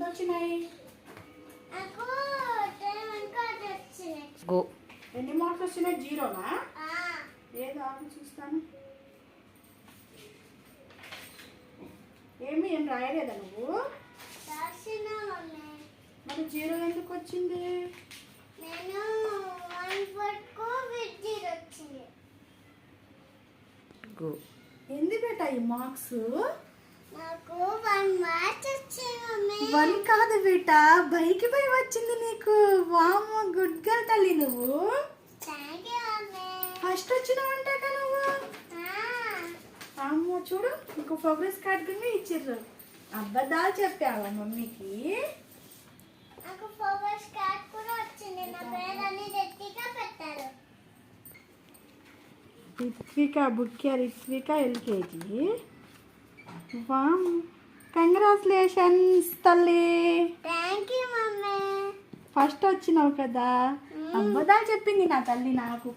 వచ్చినాయి? గో. ఎన్ని మార్క్స్ వచ్చినాయి? 0నా? ఏదో ఆపు చూస్తాను. ఏం రాయలేదా నువ్వు? మరి 0 ఎందుకు వచ్చింది? గో. ఎందు బేటా ఈ మార్క్స్? నాకు 1 మార్క్స్ వచ్చింది. 1 కాదు బేటా, బైక్ పై వచ్చింది నీకు. వామ్మ, గుడ్ గర్ల్ తల్లి నువ్వు. ఫస్ట్ వచ్చినావంట నువ్వు. అమ్మో చూడు, ఇంకో ప్రోగ్రెస్ కార్డ్ కింద ఇచ్చిర్రు. అబద్ధాలు చెప్పావా మమ్మీకి? నాకు ప్రోగ్రెస్ కార్డ్ కూడా వచ్చింది. నా పేరు రిత్విక పెట్టారు. రిత్విక బుక్యా, రిత్విక ఎల్కేజీ. వామ్, కంగ్రాచులేషన్స్ తల్లి. Thank you mummy. ఫస్ట్ వచ్చినావు కదా. అబద్ధాలు చెప్పింది నా తల్లి నాకు.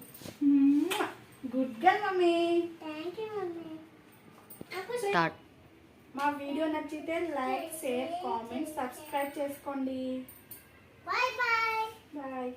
Good girl mummy. Thank you mummy. Start. మా వీడియో నచ్చితే లైక్, షేర్, కామెంట్, సబ్స్క్రైబ్ చేసుకోండి. Bye bye. బాయ్.